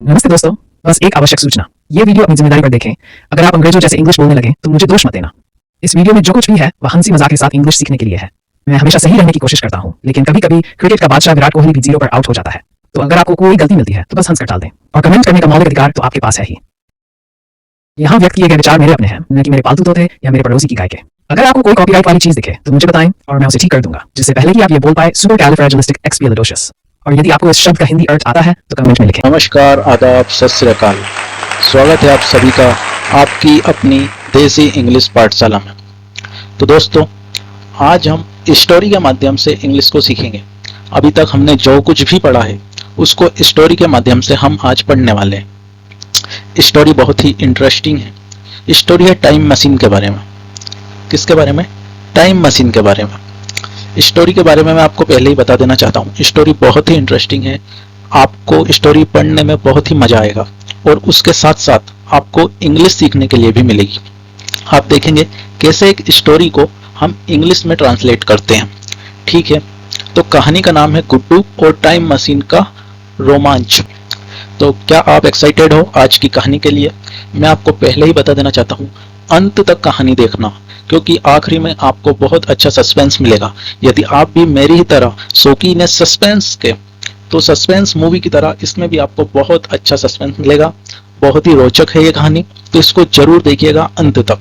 नमस्ते दोस्तों, बस एक आवश्यक सूचना। ये वीडियो अपनी जिम्मेदारी पर देखें। अगर आप अंग्रेजों जैसे इंग्लिश बोलने लगे तो मुझे दोष मत देना। इस वीडियो में जो कुछ भी है वह हंसी मजाक के साथ इंग्लिश सीखने के लिए है। मैं हमेशा सही रहने की कोशिश करता हूँ, लेकिन कभी कभी क्रिकेट का बादशाह विराट कोहली भी 0 पर आउट हो जाता है। तो अगर आपको कोई गलती मिलती है तो बस हंसकर टाल दें, और कमेंट करने का मौलिक अधिकार तो आपके पास है ही। यहाँ व्यक्त किए गए विचार मेरे अपने हैं, न कि मेरे पालतू तोते या मेरे पड़ोसी की गाय के। अगर आपको कोई कॉपीराइट वाली चीज दिखे तो मुझे बताएं और मैं उसे ठीक कर दूंगा, जिससे पहले कि आप ये बोल पाए सुपरकैलिफ्रैजिलिस्टिक्एक्सपिएलिडोशियस। और यदि आपको इस शब्द का हिंदी अर्थ आता है तो कमेंट में लिखें। नमस्कार, आदाब, सत श्री अकाल। स्वागत है आप सभी का आपकी अपनी देसी इंग्लिश पाठशाला में। तो दोस्तों, आज हम स्टोरी के माध्यम से इंग्लिश को सीखेंगे। अभी तक हमने जो कुछ भी पढ़ा है उसको स्टोरी के माध्यम से हम आज पढ़ने वाले हैं। स्टोरी बहुत ही इंटरेस्टिंग है। स्टोरी है टाइम मशीन के बारे में। किसके बारे में? टाइम मशीन के बारे में। स्टोरी के बारे में मैं आपको पहले ही बता देना चाहता हूँ, स्टोरी बहुत ही इंटरेस्टिंग है। आपको स्टोरी पढ़ने में बहुत ही मजा आएगा और उसके साथ साथ आपको इंग्लिश सीखने के लिए भी मिलेगी। आप देखेंगे कैसे एक स्टोरी को हम इंग्लिश में ट्रांसलेट करते हैं। ठीक है, तो कहानी का नाम है गुड्डू और टाइम मशीन का रोमांच। तो क्या आप एक्साइटेड हो आज की कहानी के लिए? मैं आपको पहले ही बता देना चाहता हूँ, अंत तक कहानी देखना, क्योंकि आखिरी में आपको बहुत अच्छा सस्पेंस मिलेगा। यदि आप भी मेरी ही तरह शौकीन है सस्पेंस के, तो सस्पेंस मूवी की तरह इसमें भी आपको बहुत अच्छा सस्पेंस मिलेगा। बहुत ही रोचक है ये कहानी, तो इसको जरूर देखिएगा अंत तक।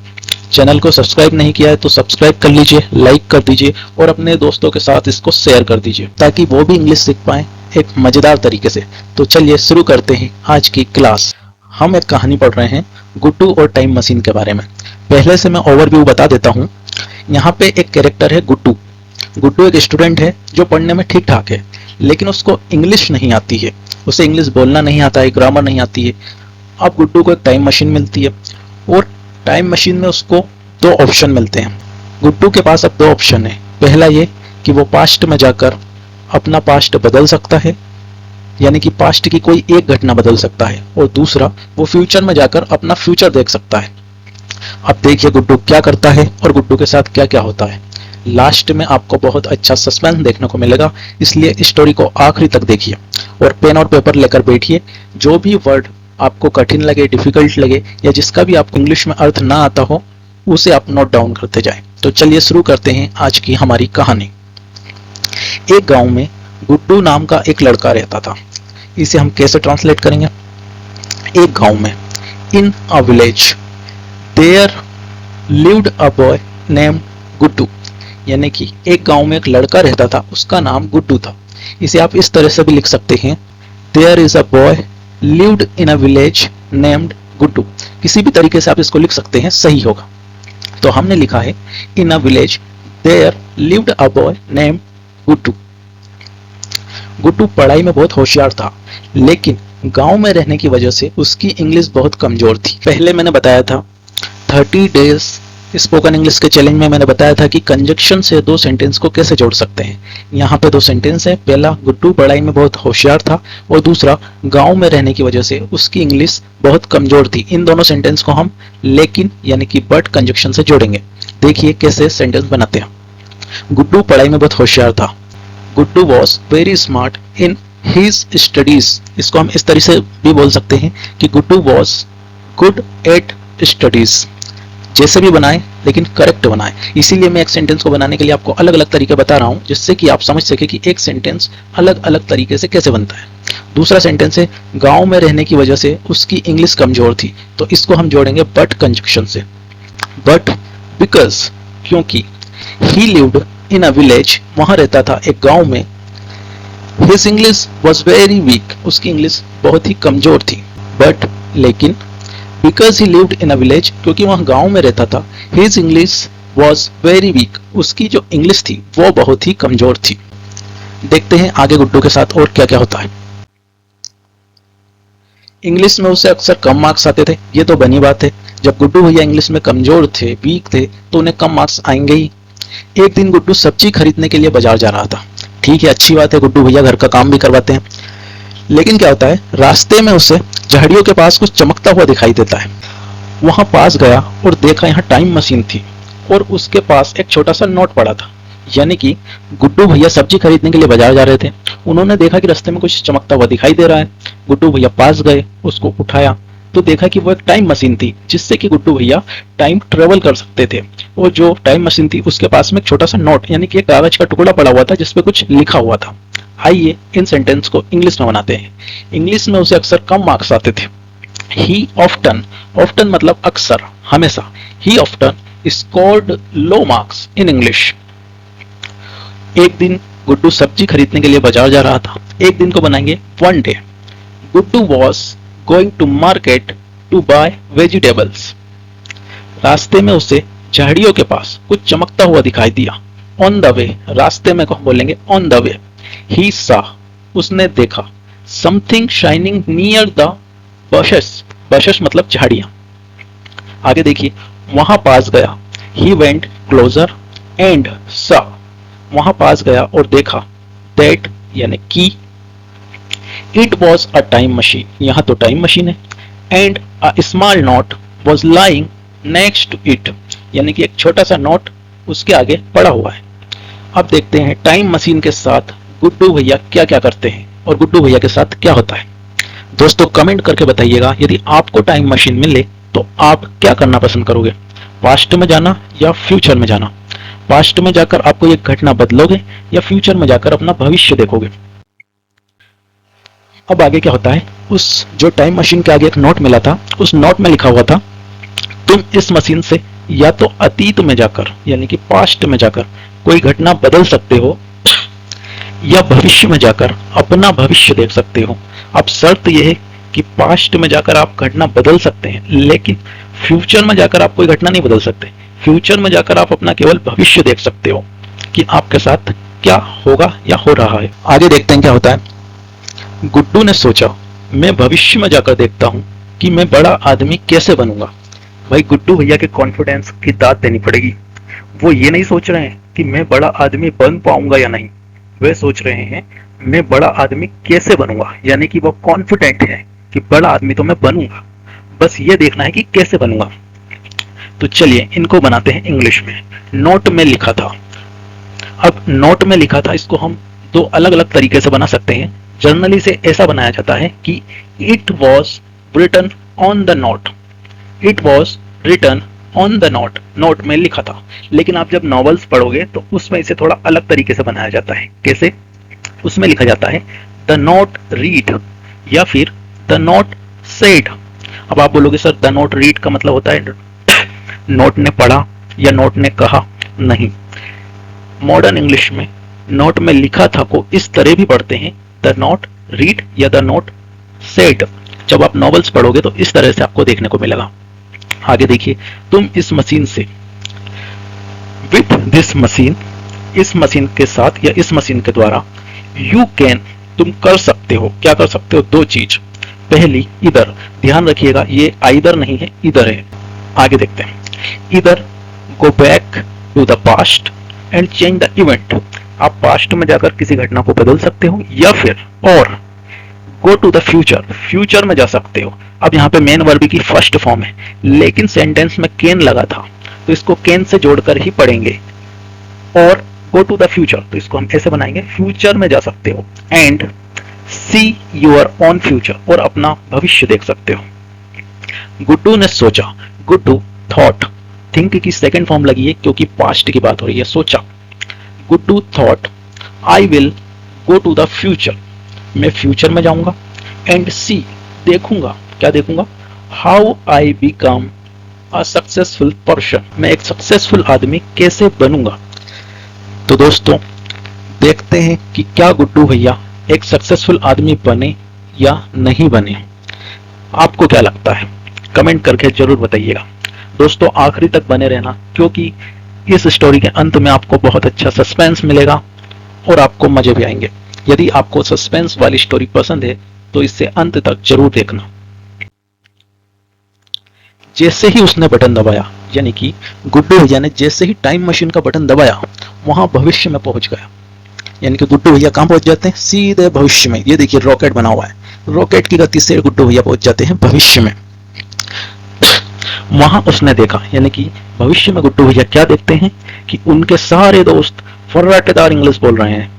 चैनल को सब्सक्राइब नहीं किया है तो सब्सक्राइब कर लीजिए, लाइक कर दीजिए और अपने दोस्तों के साथ इसको शेयर कर दीजिए, ताकि वो भी इंग्लिश सीख पाए एक मजेदार तरीके से। तो चलिए शुरू करते हैं आज की क्लास। हम एक कहानी पढ़ रहे हैं गुड्डू और टाइम मशीन के बारे में। पहले से मैं ओवरव्यू बता देता हूँ। यहाँ पे एक कैरेक्टर है गुड्डू। गुड्डू एक स्टूडेंट है जो पढ़ने में ठीक ठाक है, लेकिन उसको इंग्लिश नहीं आती है। उसे इंग्लिश बोलना नहीं आता है, ग्रामर नहीं आती है। अब गुड्डू को एक टाइम मशीन मिलती है और टाइम मशीन में उसको 2 ऑप्शन मिलते हैं। गुड्डू के पास अब 2 ऑप्शन है। पहला ये कि वो पास्ट में जाकर अपना पास्ट बदल सकता है, यानी कि पास्ट की कोई एक घटना बदल सकता है, और दूसरा वो फ्यूचर में जाकर अपना फ्यूचर देख सकता है। अब देखिए गुड्डू क्या करता है और गुड्डू के साथ क्या क्या होता है। लास्ट में आपको बहुत अच्छा सस्पेंस देखने को मिलेगा, इसलिए स्टोरी को आखिरी तक देखिए और पेन और पेपर लेकर बैठिए। जो भी वर्ड आपको कठिन लगे, डिफिकल्ट लगे, या जिसका भी आपको इंग्लिश में अर्थ ना आता हो, उसे आप नोट डाउन करते जाएं। तो चलिए शुरू करते हैं आज की हमारी कहानी। एक गांव में गुड्डू नाम का एक लड़का रहता था। इसे हम कैसे ट्रांसलेट करेंगे? एक गांव में, in a village there lived a boy named Guddu, यानी कि एक गांव में एक लड़का रहता था, उसका नाम गुड्डू था। इसे आप इस तरह से भी लिख सकते हैं, there is a boy lived in a village named Guddu. किसी भी तरीके से आप इसको लिख सकते हैं, सही होगा। तो हमने लिखा है in a village there lived a boy named Guddu. Guddu पढ़ाई में बहुत होशियार था, लेकिन गांव में रहने की वजह से उसकी इंग्लिश बहुत कमजोर थी। पहले मैंने बताया था 30 डेज स्पोकन इंग्लिश के चैलेंज में मैंने बताया था कि कंजक्शन से 2 सेंटेंस को कैसे जोड़ सकते हैं। यहाँ पे 2 सेंटेंस है। पहला, गुड्डू पढ़ाई में बहुत होशियार था, और दूसरा, गांव में रहने की वजह से उसकी इंग्लिश बहुत कमजोर थी। इन दोनों सेंटेंस को हम लेकिन यानी कि बट कंजक्शन से जोड़ेंगे। देखिए कैसे सेंटेंस बनाते हैं। गुड्डू पढ़ाई में बहुत होशियार था। Guddu was very smart in his studies. इसको हम इस तरह से भी बोल सकते हैं कि Guddu was good at studies. जैसे भी बनाए लेकिन करेक्ट बनाए। इसीलिए मैं एक सेंटेंस को बनाने के लिए आपको अलग अलग तरीके बता रहा हूं, जिससे कि आप समझ सके कि एक सेंटेंस अलग अलग तरीके से कैसे बनता है। दूसरा सेंटेंस है, गांव में रहने की वजह से उसकी इंग्लिश कमजोर थी, तो इसको हम जोड़ेंगे बट कंजक्शन से। बट बिकॉज, क्योंकि, ही लिव्ड इन अ विलेज, वहां रहता था एक गांव में, his English was very weak, उसकी इंग्लिश बहुत ही कमजोर थी। बट लेकिन, because he lived in a village, क्योंकि वहां गांव में रहता था, his English was very weak, उसकी जो इंग्लिश थी वो बहुत ही कमजोर थी। देखते हैं आगे गुड्डू के साथ और क्या क्या होता है। इंग्लिश में उसे अक्सर कम मार्क्स आते थे, ये तो बनी बात है। जब गुड्डू भैया इंग्लिश में कमजोर थे, वीक थे, तो उन्हें कम मार्क्स आएंगे ही। एक दिन गुड्डू सब्जी खरीदने के लिए बाजार जा रहा था। ठीक है, अच्छी बात है, गुड्डू भैया घर का काम भी करवाते हैं। लेकिन क्या होता है, रास्ते में उसे झाड़ियों के पास कुछ चमकता हुआ दिखाई देता है। वहां पास गया और देखा यहाँ टाइम मशीन थी और उसके पास एक छोटा सा नोट पड़ा था। यानी कि गुड्डू भैया सब्जी खरीदने के लिए बाजार जा रहे थे। उन्होंने देखा कि रास्ते में कुछ चमकता हुआ दिखाई दे रहा है। गुड्डू भैया पास गए, उसको उठाया तो देखा कि वो एक टाइम मशीन थी जिससे कि गुड्डू भैया टाइम ट्रेवल कर सकते थे। वो जो टाइम मशीन थी उसके पास में एक छोटा सा नोट यानी कि एक कागज का टुकड़ा पड़ा हुआ था जिसपे कुछ लिखा हुआ था। आइए इन सेंटेंस को इंग्लिश में बनाते हैं। इंग्लिश में उसे अक्सर कम मार्क्स आते थे। ही ऑफ्टन, ऑफ्टन मतलब अक्सर, हमेशा। He often scored low marks in English. एक दिन गुड्डू सब्जी खरीदने के लिए बाजार जा रहा था। एक दिन को बनाएंगे one day. Guddu was going to market to buy vegetables. रास्ते में उसे झाड़ियों के पास कुछ चमकता हुआ दिखाई दिया। ऑन द वे, रास्ते में कौन बोलेंगे ऑन द वे। ही सा, उसने देखा। Something shining near the buses, buses मतलब झाड़ियां। आगे देखिए, वहां पास गया। ही वेंट क्लोजर एंड सा, वहां पास गया और देखा। दैट यानी कि it was a time machine, यहां तो टाइम मशीन है। And a small note was lying next to it, यानी कि एक छोटा सा नोट उसके आगे पड़ा हुआ है। अब देखते हैं टाइम मशीन के साथ गुड्डू भैया क्या क्या करते हैं और गुड्डू भैया के साथ क्या होता है। दोस्तों कमेंट करके बताइएगा, यदि आपको टाइम मशीन मिले तो आप क्या करना पसंद करोगे, पास्ट में जाना या फ्यूचर में जाना। पास्ट में जाकर आपको एक घटना बदलोगे या फ्यूचर में जाकर अपना भविष्य देखोगे। अब आगे क्या होता है, उस जो टाइम मशीन के आगे एक नोट मिला था, उस नोट में लिखा हुआ था तुम इस मशीन से या तो अतीत में जाकर यानी कि पास्ट में जाकर कोई घटना बदल सकते हो या भविष्य में जाकर अपना भविष्य देख सकते हो। अब शर्त यह है कि पास्ट में जाकर आप घटना बदल सकते हैं, लेकिन फ्यूचर में जाकर आप कोई घटना नहीं बदल सकते। फ्यूचर में जाकर आप अपना केवल भविष्य देख सकते हो कि आपके साथ क्या होगा या हो रहा है। आगे देखते हैं क्या होता है। गुड्डू ने सोचा, मैं भविष्य में जाकर देखता हूँ कि मैं बड़ा आदमी कैसे बनूंगा। भाई गुड्डू भैया के कॉन्फिडेंस की दाद देनी पड़ेगी। वो ये नहीं सोच रहे हैं कि मैं बड़ा आदमी बन पाऊंगा या नहीं, वे सोच रहे हैं मैं बड़ा आदमी कैसे बनूंगा, यानी कि वो कॉन्फिडेंट है कि बड़ा आदमी तो मैं बनूंगा, बस ये देखना है कि कैसे बनूंगा। तो चलिए इनको बनाते हैं इंग्लिश में। नोट में लिखा था। अब नोट में लिखा था, इसको हम दो अलग अलग तरीके से बना सकते हैं। जनरली से ऐसा बनाया जाता है कि it was written on the note, it was written on the note, note में लिखा था। लेकिन आप जब नॉवेल्स पढ़ोगे तो उसमें इसे थोड़ा अलग तरीके से बनाया जाता है। कैसे, उसमें लिखा जाता है द नोट रीड या फिर द नोट सेड। अब आप बोलोगे सर द नोट रीड का मतलब होता है नोट ने पढ़ा या नोट ने कहा, नहीं। मॉडर्न इंग्लिश में नोट में लिखा था को इस तरह भी पढ़ते हैं, द नोट रीड या द नोट सेड। जब आप नॉवेल्स पढ़ोगे तो इस तरह से आपको देखने को मिलेगा। आगे देखिए, तुम इस मशीन से, विथ दिस मशीन, इस मशीन के साथ या इस मशीन के द्वारा, यू कैन, तुम कर सकते हो। क्या कर सकते हो, दो चीज। पहली इधर, ध्यान रखिएगा ये आइदर नहीं है, इधर है। आगे देखते हैं, इधर go back to the past and change the event. आप पास्ट में जाकर किसी घटना को बदल सकते हो या फिर और go to the future, future में जा सकते हो। अब यहाँ पे मेन वर्ब की फर्स्ट फॉर्म है, लेकिन सेंटेंस में कैन लगा था तो इसको कैन से जोड़कर ही पढ़ेंगे। और गो टू द फ्यूचर, तो इसको हम ऐसे बनाएंगे, फ्यूचर में जा सकते हो। And see your own future, और अपना भविष्य देख सकते हो। गुड्डू ने सोचा, गुड्डू थॉट, थिंक की सेकंड फॉर्म लगी है क्योंकि पास्ट की बात हो रही है, सोचा। Guddu thought I will go to the future, मैं फ्यूचर में जाऊंगा। एंड सी, देखूंगा, क्या देखूंगा, how I become a successful person, मैं एक सक्सेसफुल आदमी कैसे बनूंगा। तो दोस्तों देखते हैं कि क्या गुड्डू भैया एक सक्सेसफुल आदमी बने या नहीं बने। आपको क्या लगता है, कमेंट करके जरूर बताइएगा। दोस्तों आखिरी तक बने रहना, क्योंकि इस स्टोरी के अंत में आपको बहुत अच्छा सस्पेंस मिलेगा और आपको मजे भी आएंगे। यदि आपको सस्पेंस वाली स्टोरी पसंद है तो इसे अंत तक जरूर देखना। जैसे ही उसने बटन दबाया, यानी कि गुड्डू भैया ने जैसे ही टाइम मशीन का बटन दबाया, वहां भविष्य में पहुंच गया। यानी कि गुड्डू भैया कहां पहुंच जाते हैं, सीधे भविष्य में। ये देखिए रॉकेट बना हुआ है, रॉकेट की गति से गुड्डू भैया पहुंच जाते हैं भविष्य में। वहां उसने देखा, यानी कि भविष्य में गुड्डू भैया क्या देखते हैं कि उनके सारे दोस्त फर्राटेदार इंग्लिश बोल रहे हैं,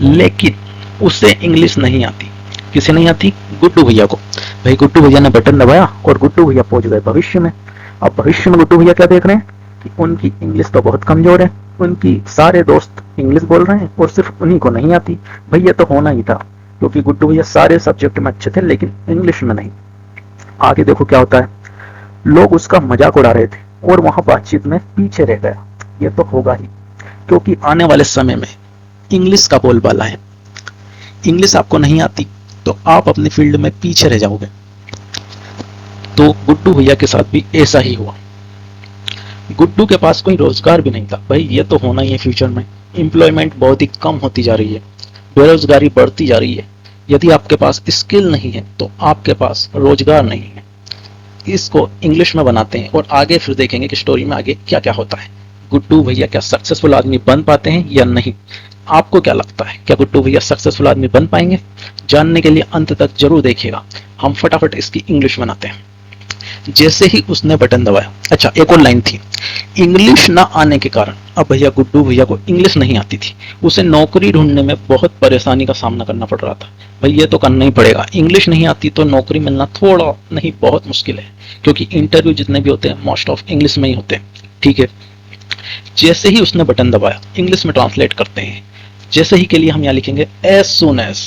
लेकिन उसे इंग्लिश नहीं आती। किसे नहीं आती? गुड्डू भैया को। भाई गुड्डू भैया ने बटन दबाया और गुड्डू भैया पहुंच गए भविष्य में। अब भविष्य में गुड्डू भैया क्या देख रहे हैं कि उनकी इंग्लिश तो बहुत कमजोर है, उनकी सारे दोस्त इंग्लिश बोल रहे हैं और सिर्फ उन्हीं को नहीं आती। भैया तो होना ही था, क्योंकि गुड्डू भैया सारे सब्जेक्ट में अच्छे थे लेकिन इंग्लिश में नहीं। आगे देखो क्या होता है, लोग उसका मजाक उड़ा रहे थे और वहां बातचीत में पीछे रह गया। ये तो होगा ही, क्योंकि आने वाले समय में इंग्लिश का बोलबाला है। इंग्लिश आपको नहीं आती तो आप अपनी फील्ड में पीछे रह जाओगे। तो गुड्डू भैया के साथ भी ऐसा ही हुआ। गुड्डू के पास कोई रोजगार भी नहीं था। भाई ये तो होना ही है, फ्यूचर में एम्प्लॉयमेंट बहुत ही कम होती जा रही है, बेरोजगारी बढ़ती जा रही है। यदि आपके पास स्किल नहीं है तो आपके पास रोजगार नहीं है। इसको इंग्लिश में बनाते हैं और आगे फिर देखेंगे कि स्टोरी में आगे क्या क्या होता है। गुड्डू भैया क्या सक्सेसफुल आदमी बन पाते हैं या नहीं? आपको क्या लगता है, क्या गुड्डू भैया सक्सेसफुल आदमी बन पाएंगे? जानने के लिए अंत तक जरूर देखिएगा। हम फटाफट इसकी इंग्लिश बनाते हैं। जैसे ही उसने बटन दबाया, अच्छा एक और लाइन थी, इंग्लिश ना आने के कारण अब भैया गुड्डू भैया को इंग्लिश नहीं आती थी, उसे नौकरी ढूंढने में बहुत परेशानी का सामना करना पड़ रहा था। भाई ये तो करना ही पड़ेगा, इंग्लिश नहीं आती तो नौकरी मिलना थोड़ा नहीं बहुत मुश्किल है, क्योंकि इंटरव्यू जितने भी होते हैं मोस्ट ऑफ इंग्लिश में ही होते हैं। ठीक है, जैसे ही उसने बटन दबाया, इंग्लिश में ट्रांसलेट करते हैं। जैसे ही के लिए हम यहाँ लिखेंगे as soon as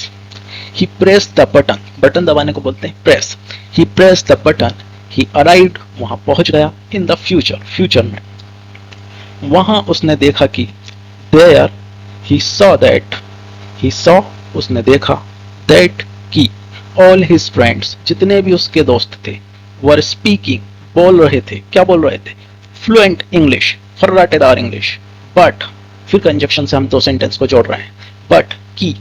he press the button, button दबाने को बोलते हैं press. He press the button, he arrived, वहां पहुंच गया, इन द फ्यूचर, फ्यूचर में। वहां उसने देखा कि there, he saw that, he saw, उसने देखा, दैट की ऑल हिज फ्रेंड्स, जितने भी उसके दोस्त थे, वर स्पीकिंग, बोल रहे थे। क्या बोल रहे थे? फ्लुएंट इंग्लिश, फर्राटेदार इंग्लिश। बट, फिर कंजक्शन से हम दो सेंटेंस को जोड़ रहे हैं। बट की,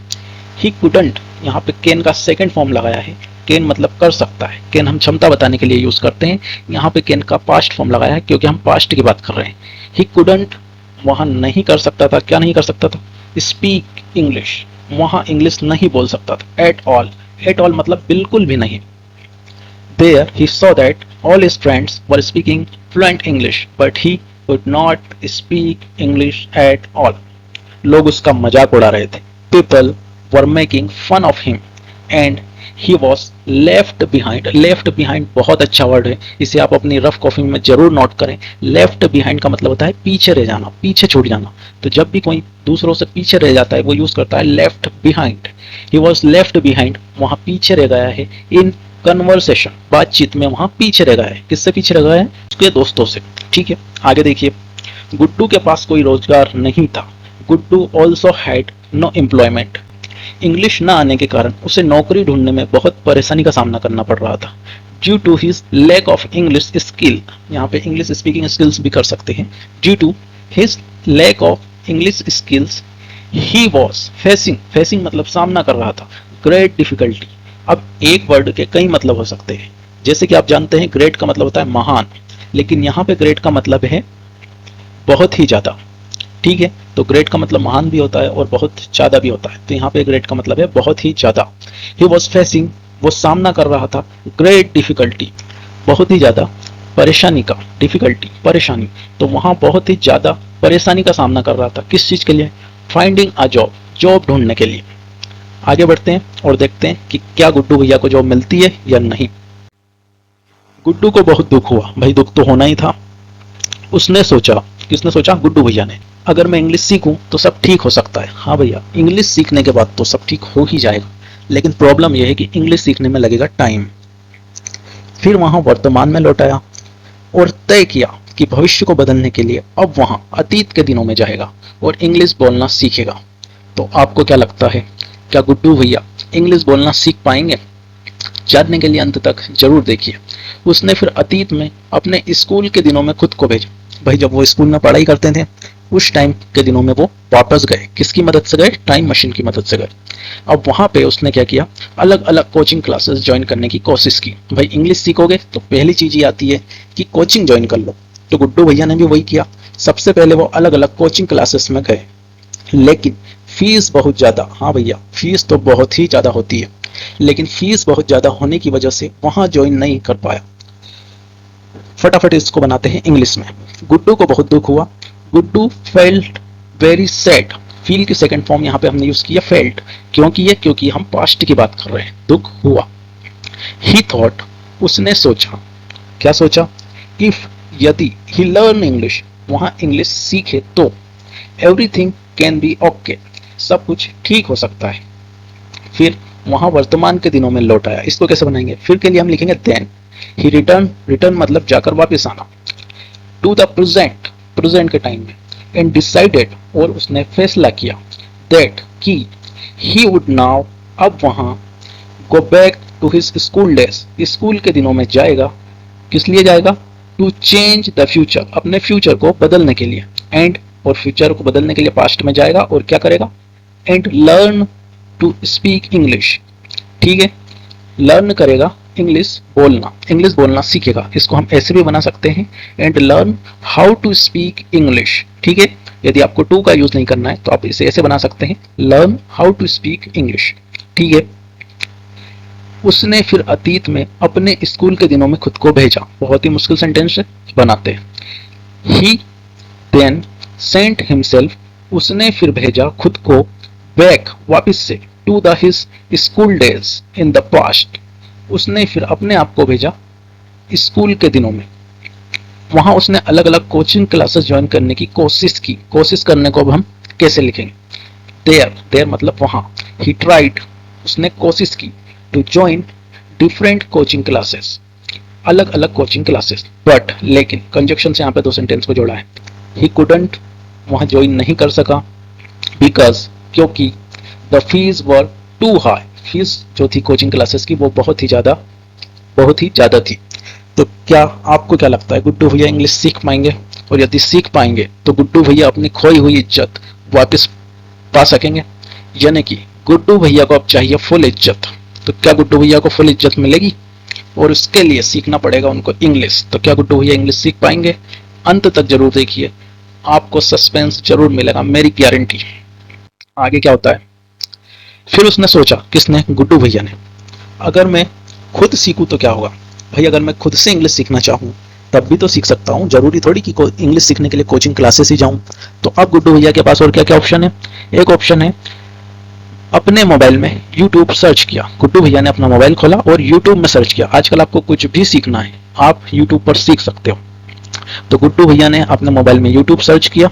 ही कुडंट, यहाँ पे कैन का सेकंड फॉर्म लगाया है। कैन मतलब कर सकता है, कैन हम क्षमता बताने के लिए यूज करते हैं। यहाँ पे कैन का पास्ट फॉर्म लगाया है क्योंकि हम पास्ट की बात कर रहे हैं। ही कुडंट, वहां नहीं कर सकता था। क्या नहीं कर सकता था? स्पीक इंग्लिश, वहां इंग्लिश नहीं बोल सकता था। एट ऑल, एट ऑल मतलब बिल्कुल भी नहीं। There he saw that all his friends were speaking fluent English but he could not speak English at all. लोग उसका मजाक उड़ा रहे थे। People were making fun of him and he was left behind. Left behind बहुत अच्छा word है, इसे आप अपनी रफ कॉपी में जरूर नोट करें। लेफ्ट बिहाइंड का मतलब होता है पीछे रह जाना, पीछे छूट जाना। तो जब भी कोई दूसरों से पीछे रह जाता है वो यूज करता है left behind. He was left behind, वहां पीछे रह गया है। इन कन्वर्सेशन, बातचीत में वहां पीछे रह गया है। किससे पीछे रह गया है? उसके दोस्तों से। ठीक है, आगे देखिए, गुड्डू के पास कोई रोजगार नहीं था। Guddu also had know employment. English न आने के कारण उसे नौकरी ढूंढने में बहुत परेशानी का सामना करना पड़ रहा था। Due to his lack of English skill, यहाँ पे इंग्लिश स्पीकिंग स्किल्स भी कर सकते हैं। Due to his lack of English skills he was facing, facing मतलब सामना कर रहा था, ग्रेट डिफिकल्टी। अब एक वर्ड के कई मतलब हो सकते हैं। जैसे कि आप जानते हैं ग्रेट का मतलब होता है महान, लेकिन यहाँ पे ग्रेट का मतलब है बहुत ही ज्यादा। ठीक है, तो ग्रेट का मतलब महान भी होता है और बहुत ज्यादा भी होता है। तो यहाँ पे ग्रेट का मतलब है बहुत ही ज्यादा। ही वॉज फेसिंग, वो सामना कर रहा था, ग्रेट डिफिकल्टी, बहुत ही ज्यादा परेशानी का, डिफिकल्टी परेशानी। तो वहां बहुत ही ज्यादा परेशानी का सामना कर रहा था। किस चीज के लिए? फाइंडिंग अ जॉब, जॉब ढूंढने के लिए। आगे बढ़ते हैं और देखते हैं कि क्या गुड्डू भैया को जॉब मिलती है या नहीं। गुड्डू को बहुत दुख हुआ। भाई दुख तो होना ही था। उसने सोचा, किसने सोचा? गुड्डू भैया ने, अगर मैं इंग्लिश सीखूं तो सब ठीक हो सकता है। हाँ भैया, इंग्लिश सीखने के बाद तो सब ठीक हो ही जाएगा, लेकिन प्रॉब्लम यह है कि इंग्लिश सीखने में लगेगा टाइम। फिर वहां वर्तमान में लौट आया और तय किया कि भविष्य को बदलने के लिए अब वहां अतीत के दिनों में जाएगा और इंग्लिश बोलना सीखेगा। तो आपको क्या लगता है, क्या गुड्डू भैया इंग्लिश बोलना सीख पाएंगे? जानने के लिए अंत तक जरूर देखिए। उसने फिर अतीत में अपने स्कूल के दिनों में खुद को भेजा। भाई जब वो स्कूल में पढ़ाई करते थे उस टाइम के दिनों में वो वापस गए। किसकी मदद से गए? टाइम मशीन की मदद से गए। अब वहां पे उसने क्या किया, अलग अलग कोचिंग क्लासेस ज्वाइन करने की कोशिश की। भाई इंग्लिश सीखोगे तो पहली चीज ये आती है कि कोचिंग ज्वाइन कर लो। तो गुड्डू भैया ने भी वही किया। सबसे पहले वो अलग अलग कोचिंग क्लासेस में गए, लेकिन फीस बहुत ज्यादा। हाँ भैया, फीस तो बहुत ही ज्यादा होती है, लेकिन फीस बहुत ज्यादा होने की वजह से वहां ज्वाइन नहीं कर पाया। फटाफट इसको बनाते हैं इंग्लिश में। गुड्डू को बहुत दुख हुआ। Guddu felt very sad. Feel की सेकंड फॉर्म यहाँ पे हमने यूज किया फेल्ट। क्योंकि हम पास्ट की बात कर रहे हैं। दुख हुआ। ही थॉट, उसने सोचा। क्या सोचा? इफ, यदि, ही लर्न इंग्लिश, वहां इंग्लिश सीखे तो एवरीथिंग कैन बी ओके, सब कुछ ठीक हो सकता है। फिर वहां वर्तमान के दिनों में लौट आया। इसको कैसे बनाएंगे? फिर के लिए हम लिखेंगे देन। ही रिटर्न मतलब जाकर वापस आना। टू द प्रेजेंट के टाइम में। एंड डिसाइडेड, और उसने फैसला किया। दैट, कि ही वुड नाउ, अब वहां, go back to his school days, school के दिनों में जाएगा। किस लिए जाएगा? टू चेंज द फ्यूचर, अपने फ्यूचर को बदलने के लिए। एंड, और फ्यूचर को बदलने के लिए पास्ट में जाएगा और क्या करेगा? And learn to speak English. ठीक है, लर्न करेगा इंग्लिश बोलना सीखेगा। इसको हम ऐसे भी बना सकते हैं, and learn how to speak English. ठीक है, यदि आपको टू का यूज नहीं करना है तो आप इसे ऐसे बना सकते हैं, learn how to speak English. ठीक है, उसने फिर अतीत में अपने स्कूल के दिनों में खुद को भेजा। बहुत ही मुश्किल सेंटेंस बनाते हैं। ही देन सेंट हिमसेल्फ, उसने फिर भेजा खुद को, बैक, वापिस से, to the his school days in the past, उसने फिर अपने आप को भेजा स्कूल के दिनों में। वहां उसने अलग अलग कोचिंग क्लासेस ज्वाइन करने की कोशिश की। कोशिश करने को अब हम कैसे लिखेंगे? देयर मतलब वहां। ही ट्राइड, उसने कोशिश की। To join different coaching classes, अलग अलग कोचिंग क्लासेस। बट, लेकिन, कंजक्शन से यहाँ पे दो सेंटेंस को जोड़ा है। ही कुडंट, वहां ज्वाइन नहीं कर सका। बिकॉज, क्योंकि, the fees were too high, fees जो थी कोचिंग क्लासेस की वो बहुत ही ज्यादा थी। तो क्या आपको क्या लगता है, गुड्डू भैया इंग्लिश सीख पाएंगे? और यदि सीख पाएंगे तो गुड्डू भैया अपनी खोई हुई इज्जत वापस पा सकेंगे? यानी कि गुड्डू भैया को अब चाहिए फुल इज्जत। तो क्या गुड्डू भैया को फुल इज्जत मिलेगी? और उसके लिए सीखना पड़ेगा उनको इंग्लिश। तो क्या गुड्डू भैया इंग्लिश सीख पाएंगे? अंत तक जरूर देखिए, आपको सस्पेंस जरूर मिलेगा, मेरी गारंटी। आगे क्या होता है? फिर उसने सोचा, किसने? गुड्डू भैया ने, अगर मैं खुद सीखूं तो क्या होगा? भाई अगर मैं खुद से इंग्लिश सीखना चाहूं तब भी तो सीख सकता हूं, जरूरी थोड़ी कि इंग्लिश सीखने के लिए कोचिंग क्लासेस ही जाऊं। तो अब गुड्डू भैया के पास और क्या क्या ऑप्शन है? एक ऑप्शन है, अपने मोबाइल में यूट्यूब सर्च किया। गुड्डू भैया ने अपना मोबाइल खोला और यूट्यूब में सर्च किया। आजकल आपको कुछ भी सीखना है आप यूट्यूब पर सीख सकते हो। तो गुड्डू भैया ने अपने मोबाइल में यूट्यूब सर्च किया,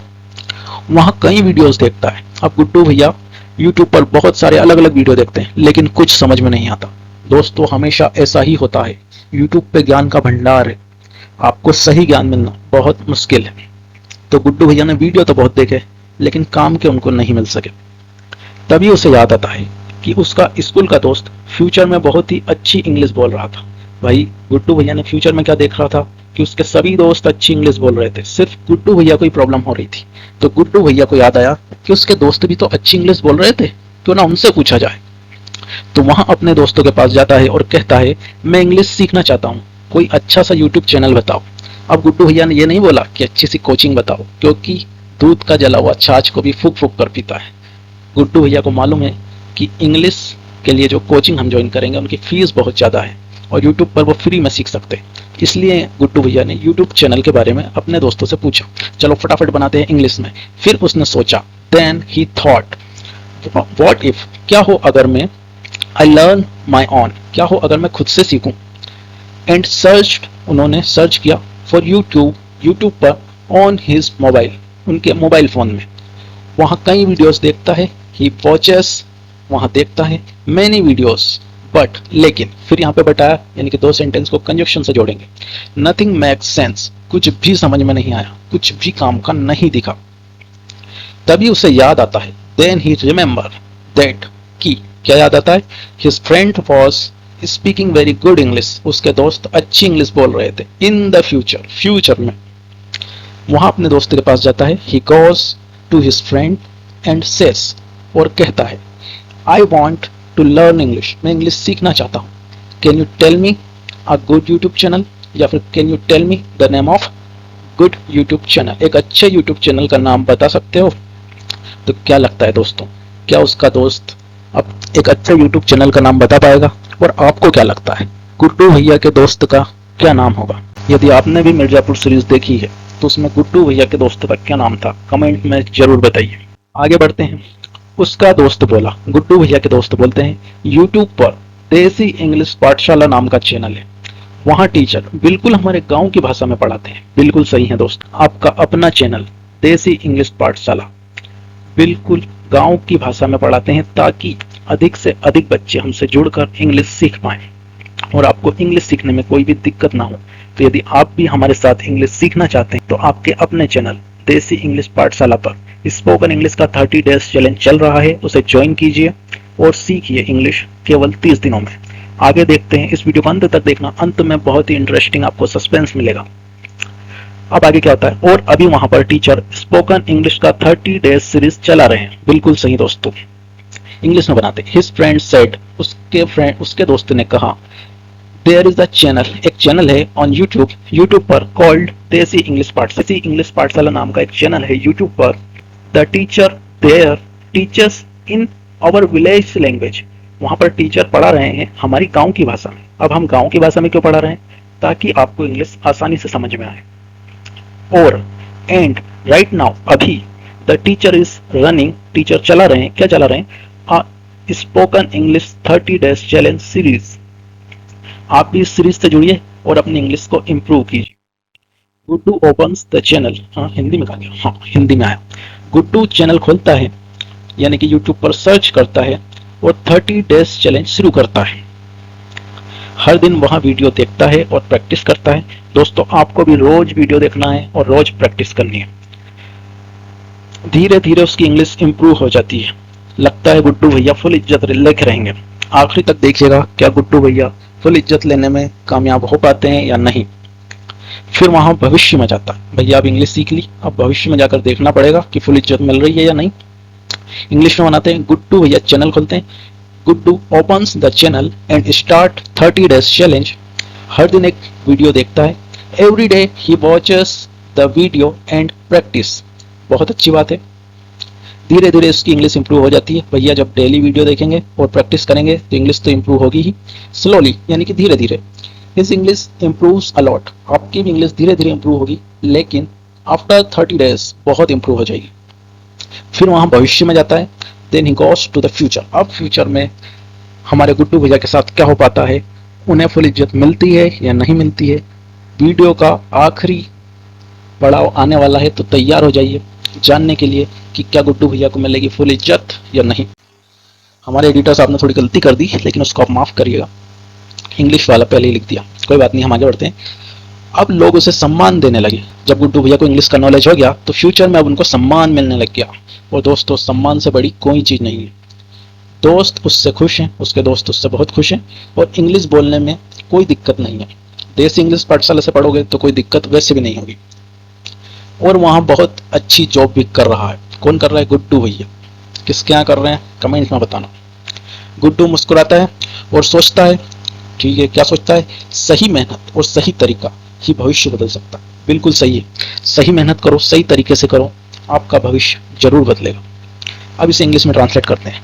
वहां कई वीडियोस देखता है। अब गुड्डू भैया यूट्यूब पर बहुत सारे अलग अलग वीडियो देखते हैं लेकिन कुछ समझ में नहीं आता। दोस्तों हमेशा ऐसा ही होता है, यूट्यूब पे ज्ञान का भंडार है, आपको सही ज्ञान मिलना बहुत मुश्किल है। तो गुड्डू भैया ने वीडियो तो बहुत देखे लेकिन काम के उनको नहीं मिल सके। तभी उसे याद आता है कि उसका स्कूल का दोस्त फ्यूचर में बहुत ही अच्छी इंग्लिश बोल रहा था। भाई गुड्डू भैया ने फ्यूचर में क्या देख रहा था कि उसके सभी दोस्त अच्छी इंग्लिश बोल रहे थे, सिर्फ गुड्डू भैया को ही प्रॉब्लम हो रही थी। तो गुड्डू भैया को याद आया कि उसके दोस्त भी तो अच्छी इंग्लिश बोल रहे थे, क्यों ना उनसे पूछा जाए। तो वहां अपने दोस्तों के पास जाता है और कहता है मैं इंग्लिश सीखना चाहता हूँ, कोई अच्छा सा यूट्यूब चैनल बताओ। अब गुड्डू भैया ने ये नहीं बोला कि अच्छी सी कोचिंग बताओ, क्योंकि दूध का जला हुआ छाछ को भी फूक फूक कर पीता है। गुड्डू भैया को मालूम है कि इंग्लिश के लिए जो कोचिंग हम ज्वाइन करेंगे उनकी फीस बहुत ज़्यादा है और यूट्यूब पर वो फ्री में सीख सकते हैं। इसलिए गुड्डू भैया ने यूट्यूब चैनल के बारे में अपने दोस्तों से पूछा। चलो फटाफट बनाते हैं इंग्लिश में। फिर उसने सोचा, then he thought, what if, क्या हो अगर मैं, आई लर्न माई ऑन, क्या हो अगर मैं खुद से सीखूं। एंड सर्च, उन्होंने सर्च किया फॉर यूट्यूब पर ऑन हिज मोबाइल, उनके मोबाइल फोन में। वहाँ कई वीडियोस देखता है, ही वॉचेस, वहाँ देखता है मैनी वीडियोस, बट, लेकिन, फिर यहाँ पे बताया यानी कि दो सेंटेंस को कंजक्शन से जोड़ेंगे। नथिंग मेक्स सेंस, कुछ भी समझ में नहीं आया, कुछ भी काम का नहीं दिखा। तभी उसे याद आता है, देन ही रिमेंबर दैट, कि क्या याद आता है? His friend was speaking very good English, उसके दोस्त अच्छी इंग्लिश बोल रहे थे। इन द फ्यूचर में। वहां अपने दोस्त के पास जाता है, he goes to his friend and says, और कहता है I want to learn English, मैं इंग्लिश सीखना चाहता हूँ। Can you tell me a good YouTube channel, या फिर can you tell me the name of good YouTube channel, एक अच्छे यूट्यूब चैनल का नाम बता सकते हो? तो क्या लगता है दोस्तों, क्या उसका दोस्त अब एक अच्छे यूट्यूब चैनल का नाम बता पाएगा? और आपको क्या लगता है गुड्डू भैया के दोस्त का क्या नाम होगा? यदि आपने भी मिर्जापुर सीरीज देखी है तो उसमें गुड्डू भैया के दोस्त का क्या नाम था, कमेंट में जरूर बताइए। आगे बढ़ते हैं। उसका दोस्त बोला, गुड्डू भैया के दोस्त बोलते हैं, यूट्यूब पर देसी इंग्लिश पाठशाला नाम का चैनल है, वहाँ टीचर बिल्कुल हमारे गांव की भाषा में पढ़ाते हैं। बिल्कुल सही है दोस्त, आपका अपना चैनल देसी इंग्लिश पाठशाला बिल्कुल गांव की भाषा में पढ़ाते हैं, ताकि अधिक से अधिक बच्चे हमसे जुड़कर इंग्लिश सीख पाएं और आपको इंग्लिश सीखने में कोई भी दिक्कत ना हो। तो यदि आप भी हमारे साथ इंग्लिश सीखना चाहते हैं तो आपके अपने चैनल देसी इंग्लिश पाठशाला पर स्पोकन इंग्लिश का 30 डेज चैलेंज चल रहा है, उसे ज्वाइन कीजिए और सीखिए इंग्लिश केवल 30 दिनों में। आगे देखते हैं, इस वीडियो को अंत तक देखना, अंत में बहुत ही इंटरेस्टिंग आपको सस्पेंस मिलेगा। अब आगे क्या होता है, और अभी वहां पर टीचर स्पोकन इंग्लिश का 30 डेज सीरीज चला रहे हैं। बिल्कुल सही दोस्तों, इंग्लिश में बनाते। हिज फ्रेंड सेड, उसके दोस्त ने कहा, देयर इज अ चैनल, एक चैनल है ऑन यूट्यूब पर कॉल्ड देसी इंग्लिश पाठशाला नाम का एक चैनल है यूट्यूब पर। The teacher there teachers in our village language, वहां पर टीचर पढ़ा रहे हैं हमारी गांव की भाषा में। अब हम गांव की भाषा में क्यों पढ़ा रहे हैं, ताकि आपको इंग्लिश आसानी से समझ में आए। और एंड राइट नाउ, अभी the teacher is running, teacher चला रहे हैं, क्या चला रहे हैं, spoken English 30 days challenge series. आप भी इस सीरीज से जुड़िए और अपनी इंग्लिश को इम्प्रूव कीजिए। गुड्डू ओपन्स द चैनल, हाँ हिंदी में कहा गया, हाँ हिंदी में आया। गुड्डू चैनल खोलता है, यानी कि यूट्यूब पर सर्च करता है और 30 डेज चैलेंज शुरू करता है। हर दिन वहां वीडियो देखता है और प्रैक्टिस करता है। दोस्तों आपको भी रोज वीडियो देखना है और रोज प्रैक्टिस करनी है। धीरे धीरे उसकी इंग्लिश इंप्रूव हो जाती है। लगता है गुड्डू भैया फुल इज्जत लेके रहेंगे। आखिरी तक देखिएगा, क्या गुड्डू भैया फुल इज्जत लेने में कामयाब हो पाते हैं या नहीं। फिर वहां भविष्य में जाता है, भैया अब इंग्लिश सीख ली, अब भविष्य में जाकर देखना पड़ेगा कि फुल इज्जत मिल रही है या नहीं। इंग्लिश में बनाते हैं, गुड्डू भैया चैनल खोलते हैं। Guddu opens the channel and start 30 days challenge. हर दिन एक वीडियो देखता है। Every day he watches the video and practice. बहुत अच्छी बात है, धीरे धीरे इसकी इंग्लिश इंप्रूव हो जाती है। भैया जब डेली वीडियो देखेंगे और प्रैक्टिस करेंगे तो इंग्लिश तो इंप्रूव होगी ही, स्लोली यानी कि धीरे धीरे। हिज इंग्लिश इंप्रूव्स अलॉट, आपकी भी इंग्लिश धीरे धीरे इंप्रूव होगी, लेकिन आफ्टर 30 डेज बहुत इंप्रूव हो जाएगी। फिर वहां भविष्य में जाता है। Then he goes to the future, अब फ्यूचर में हमारे गुड्डू भैया के साथ क्या हो पाता है, उन्हें फुल इज्जत मिलती है या नहीं मिलती है। वीडियो का आखिरी पड़ाव आने वाला है, तो तैयार हो जाइए जानने के लिए कि क्या गुड्डू भैया को मिलेगी फुल इज्जत या नहीं। हमारे एडिटर साहब ने थोड़ी गलती कर दी, लेकिन उसको आप माफ करिएगा, इंग्लिश वाला पहले ही लिख दिया, कोई बात नहीं, हम आगे बढ़ते हैं। अब लोग उसे सम्मान देने लगे। जब गुड्डू भैया को इंग्लिश का नॉलेज हो गया तो फ्यूचर में अब उनको सम्मान मिलने लग गया। और दोस्तों सम्मान से बड़ी कोई चीज नहीं है। दोस्त उससे खुश हैं, उसके दोस्त उससे बहुत खुश हैं, और इंग्लिश बोलने में कोई दिक्कत नहीं है। देसी इंग्लिश पाठशाला से पढ़ोगे तो कोई दिक्कत वैसे भी नहीं होगी। और वहाँ बहुत अच्छी जॉब भी कर रहा है। कौन कर रहा है, गुड्डू भैया। किसके यहाँ कर रहे हैं, कमेंट में बताना। गुड्डू मुस्कुराता है और सोचता है, ठीक है, क्या सोचता है, सही मेहनत और सही तरीका ही भविष्य बदल सकता है। बिल्कुल सही है, सही मेहनत करो, सही तरीके से करो, आपका भविष्य जरूर बदलेगा। अब इसे इंग्लिश में ट्रांसलेट करते हैं।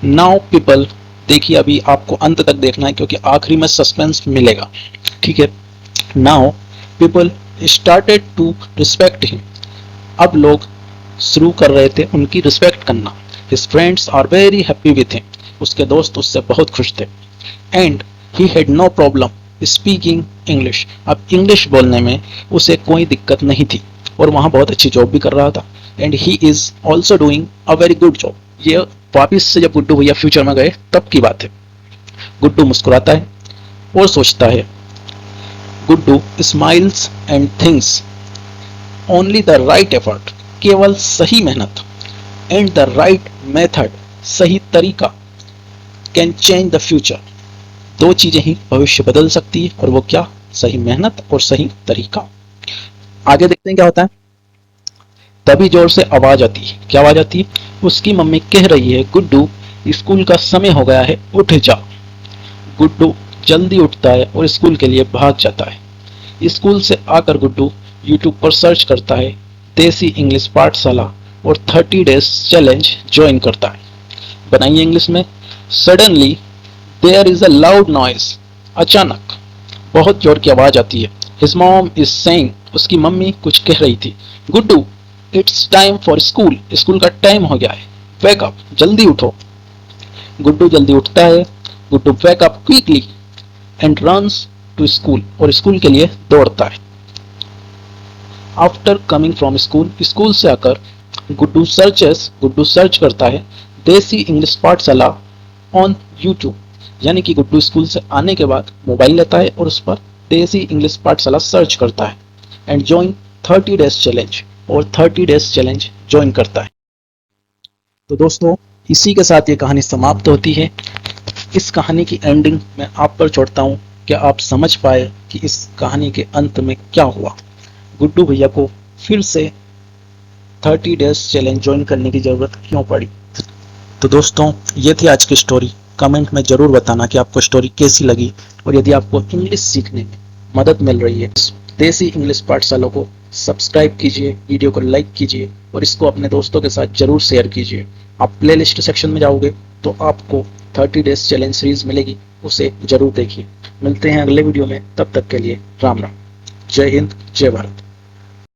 नाउ पीपल, देखिए अभी आपको अंत तक देखना है क्योंकि आखिरी में सस्पेंस मिलेगा, ठीक है। Now people started to respect him, अब लोग शुरू कर रहे थे उनकी रिस्पेक्ट करना। His friends are very happy with him, उसके दोस्त उससे बहुत खुश थे। And he had no problem speaking English, अब इंग्लिश बोलने में उसे कोई दिक्कत नहीं थी और वहाँ बहुत अच्छी जॉब भी कर रहा था। And he is also doing a very good job. ये वापिस से जब गुड्डू भैया फ्यूचर में गए तब की बात है। गुड्डू मुस्कुराता है और सोचता है, Guddu smiles and thinks only the right effort, केवल सही मेहनत, एंड द राइट मेथड, सही तरीका, कैन चेंज द फ्यूचर, दो चीजें ही भविष्य बदल सकती है, और वो क्या, सही मेहनत और सही तरीका। आगे देखते हैं क्या होता है। तभी जोर से आवाज आती है, क्या आवाज आती है, उसकी मम्मी कह रही है, गुड्डू स्कूल का समय हो गया है, उठ जा। गुड्डू जल्दी उठता है और स्कूल के लिए भाग जाता है। स्कूल से आकर गुड्डू यूट्यूब पर सर्च करता है देसी इंग्लिश पाठशाला और 30 डेज चैलेंज ज्वाइन करता है। बनाइए इंग्लिश में। Suddenly there is a loud noise, अचानक बहुत जोर की आवाज आती है। हिज मॉम इज सेइंग, उसकी मम्मी कुछ कह रही थी, Guddu it's time for school, school का टाइम हो गया है, वेक अप, जल्दी उठो। गुड्डू जल्दी उठता है। Guddu wake up quickly and runs to school, और स्कूल के लिए दौड़ता है। After coming from school, school से आकर गुड्डू सर्च करता है देसी इंग्लिश पाठशाला ऑन यूट्यूब, यानी कि गुड्डू स्कूल से आने के बाद मोबाइल लेता है और उस पर देसी इंग्लिश पाठशाला सर्च करता है एंड ज्वाइन 30 डेज चैलेंज, और 30 डेज चैलेंज ज्वाइन करता है। तो दोस्तों, इसी के साथ ये कहानी समाप्त होती है। इस कहानी की एंडिंग मैं आप पर छोड़ता हूँ। क्या आप समझ पाए कि इस कहानी के अंत में क्या हुआ? गुड्डू भैया को फिर से 30 डेज चैलेंज ज्वाइन करने की ज़रूरत क्यों पड़ी? तो दोस्तों, ये थी आज की स्टोरी। कमेंट में ज़रूर बताना कि आपको स्टोरी कैसी लगी, और यदि आपको इंग्लिश सीखने में मदद मिल रही है, देसी इंग्लिश पाठशाला को सब्सक्राइब कीजिए, वीडियो को लाइक कीजिए और इसको अपने दोस्तों के साथ ज़रूर शेयर कीजिए। आप प्लेलिस्ट सेक्शन में जाओगे तो आपको 30 डेज चैलेंज सीरीज मिलेगी, उसे ज़रूर देखिए। मिलते हैं अगले वीडियो में, तब तक के लिए राम राम। जय हिंद, जय भारत।